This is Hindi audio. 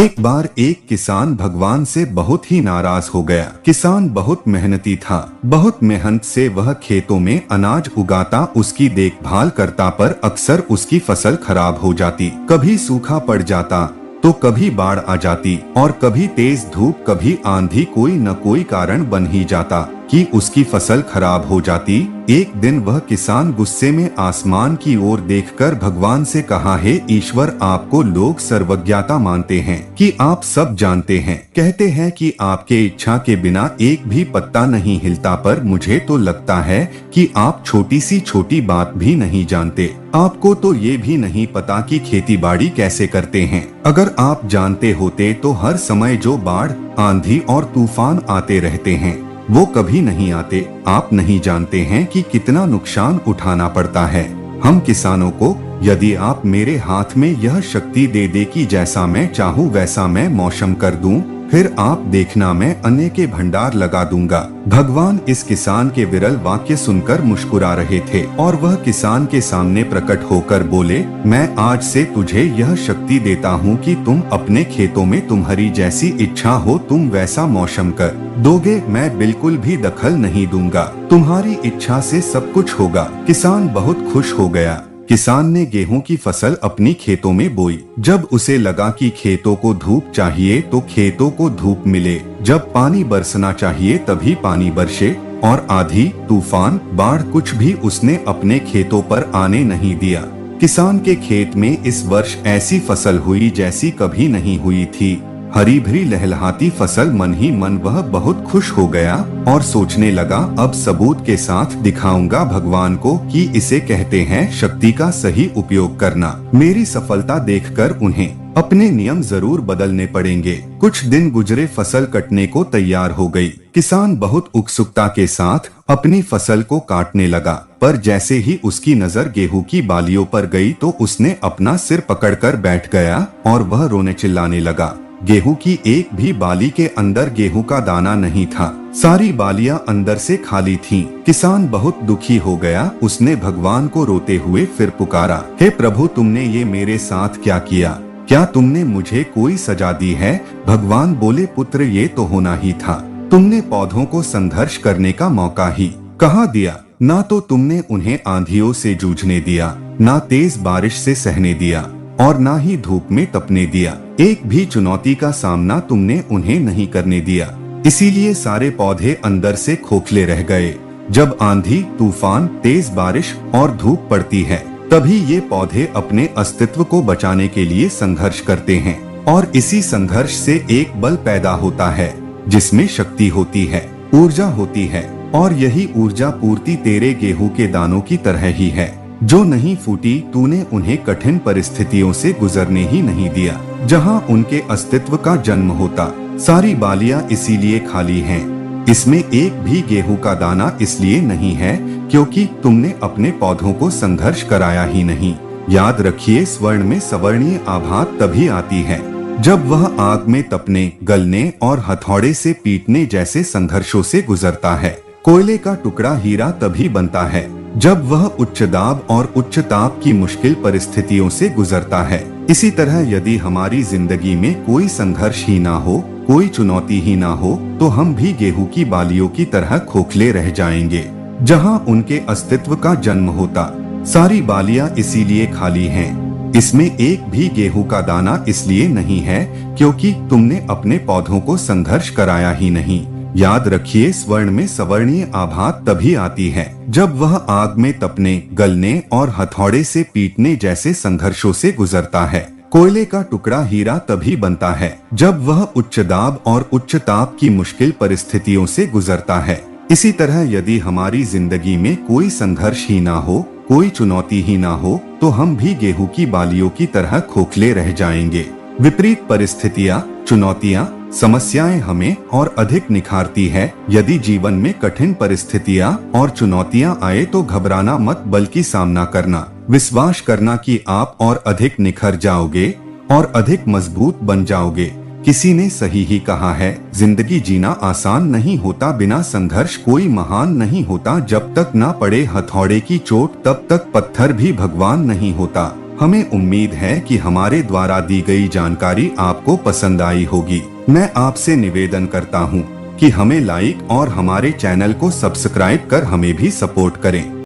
एक बार एक किसान भगवान से बहुत ही नाराज हो गया। किसान बहुत मेहनती था, बहुत मेहनत से वह खेतों में अनाज उगाता, उसकी देखभाल करता, पर अक्सर उसकी फसल खराब हो जाती। कभी सूखा पड़ जाता तो कभी बाढ़ आ जाती और कभी तेज धूप, कभी आंधी, कोई न कोई कारण बन ही जाता कि उसकी फसल खराब हो जाती। एक दिन वह किसान गुस्से में आसमान की ओर देखकर भगवान से कहा, हे ईश्वर, आपको लोग सर्वज्ञता मानते हैं कि आप सब जानते हैं, कहते हैं कि आपके इच्छा के बिना एक भी पत्ता नहीं हिलता, पर मुझे तो लगता है कि आप छोटी सी छोटी बात भी नहीं जानते। आपको तो ये भी नहीं पता कि खेती बाड़ी कैसे करते हैं। अगर आप जानते होते तो हर समय जो बाढ़, आंधी और तूफान आते रहते हैं वो कभी नहीं आते। आप नहीं जानते हैं कि कितना नुकसान उठाना पड़ता है हम किसानों को। यदि आप मेरे हाथ में यह शक्ति दे कि जैसा मैं चाहूँ वैसा मैं मौसम कर दूं, फिर आप देखना मैं अन्न के भंडार लगा दूंगा। भगवान इस किसान के विरल वाक्य सुनकर मुस्कुरा रहे थे और वह किसान के सामने प्रकट होकर बोले, मैं आज से तुझे यह शक्ति देता हूँ कि तुम अपने खेतों में तुम्हारी जैसी इच्छा हो तुम वैसा मौसम कर दोगे। मैं बिल्कुल भी दखल नहीं दूंगा, तुम्हारी इच्छा से सब कुछ होगा। किसान बहुत खुश हो गया। किसान ने गेहूं की फसल अपनी खेतों में बोई। जब उसे लगा कि खेतों को धूप चाहिए तो खेतों को धूप मिले, जब पानी बरसना चाहिए तभी पानी बरसे, और आंधी, तूफान, बाढ़ कुछ भी उसने अपने खेतों पर आने नहीं दिया। किसान के खेत में इस वर्ष ऐसी फसल हुई जैसी कभी नहीं हुई थी। हरी भरी लहलहाती फसल। मन ही मन वह बहुत खुश हो गया और सोचने लगा, अब सबूत के साथ दिखाऊंगा भगवान को कि इसे कहते हैं शक्ति का सही उपयोग करना। मेरी सफलता देखकर उन्हें अपने नियम जरूर बदलने पड़ेंगे। कुछ दिन गुजरे, फसल कटने को तैयार हो गई। किसान बहुत उत्सुकता के साथ अपनी फसल को काटने लगा, पर जैसे ही उसकी नजर गेहूं की बालियों पर गई तो उसने अपना सिर पकड़कर बैठ गया और वह रोने चिल्लाने लगा। गेहूं की एक भी बाली के अंदर गेहूं का दाना नहीं था, सारी बालियां अंदर से खाली थीं। किसान बहुत दुखी हो गया। उसने भगवान को रोते हुए फिर पुकारा, हे प्रभु, तुमने ये मेरे साथ क्या किया? क्या तुमने मुझे कोई सजा दी है? भगवान बोले, पुत्र, ये तो होना ही था। तुमने पौधों को संघर्ष करने का मौका ही कहाँ दिया? ना तो तुमने उन्हें आंधियों से जूझने दिया, ना तेज बारिश से सहने दिया, और ना ही धूप में तपने दिया। एक भी चुनौती का सामना तुमने उन्हें नहीं करने दिया। इसीलिए सारे पौधे अंदर से खोखले रह गए। जब आंधी, तूफान, तेज बारिश और धूप पड़ती है तभी ये पौधे अपने अस्तित्व को बचाने के लिए संघर्ष करते हैं, और इसी संघर्ष से एक बल पैदा होता है जिसमें शक्ति होती है, ऊर्जा होती है, और यही ऊर्जा पूर्ति तेरे गेहूं के दानों की तरह ही है जो नहीं फूटी। तूने उन्हें कठिन परिस्थितियों से गुजरने ही नहीं दिया जहां उनके अस्तित्व का जन्म होता। सारी बालियां इसीलिए खाली हैं। इसमें एक भी गेहूं का दाना इसलिए नहीं है क्योंकि तुमने अपने पौधों को संघर्ष कराया ही नहीं। याद रखिए, स्वर्ण में सवर्णीय आभा तभी आती है जब वह आग में तपने, गलने और हथौड़े से पीटने जैसे संघर्षों से गुजरता है। कोयले का टुकड़ा हीरा तभी बनता है जब वह उच्च दाब और उच्च ताप की मुश्किल परिस्थितियों से गुजरता है। इसी तरह यदि हमारी जिंदगी में कोई संघर्ष ही ना हो, कोई चुनौती ही ना हो, तो हम भी गेहूं की बालियों की तरह खोखले रह जाएंगे जहां उनके अस्तित्व का जन्म होता। सारी बालियां इसीलिए खाली हैं। इसमें एक भी गेहूं का दाना इसलिए नहीं है क्योंकि तुमने अपने पौधों को संघर्ष कराया ही नहीं। याद रखिए, स्वर्ण में सवर्णीय आभा तभी आती है जब वह आग में तपने, गलने और हथौड़े से पीटने जैसे संघर्षों से गुजरता है। कोयले का टुकड़ा हीरा तभी बनता है जब वह उच्च दाब और उच्च ताप की मुश्किल परिस्थितियों से गुजरता है। इसी तरह यदि हमारी जिंदगी में कोई संघर्ष ही ना हो, कोई चुनौती ही ना हो, तो हम भी गेहूं की बालियों की तरह खोखले रह जाएंगे। विपरीत परिस्थितियाँ, चुनौतियाँ, समस्याएं हमें और अधिक निखारती है। यदि जीवन में कठिन परिस्थितियां और चुनौतियां आए तो घबराना मत, बल्कि सामना करना। विश्वास करना कि आप और अधिक निखर जाओगे और अधिक मजबूत बन जाओगे। किसी ने सही ही कहा है, जिंदगी जीना आसान नहीं होता, बिना संघर्ष कोई महान नहीं होता। जब तक ना पड़े हथौड़े की चोट तब तक पत्थर भी भगवान नहीं होता। हमें उम्मीद है कि हमारे द्वारा दी गई जानकारी आपको पसंद आई होगी। मैं आपसे निवेदन करता हूँ कि हमें लाइक और हमारे चैनल को सब्सक्राइब कर हमें भी सपोर्ट करें।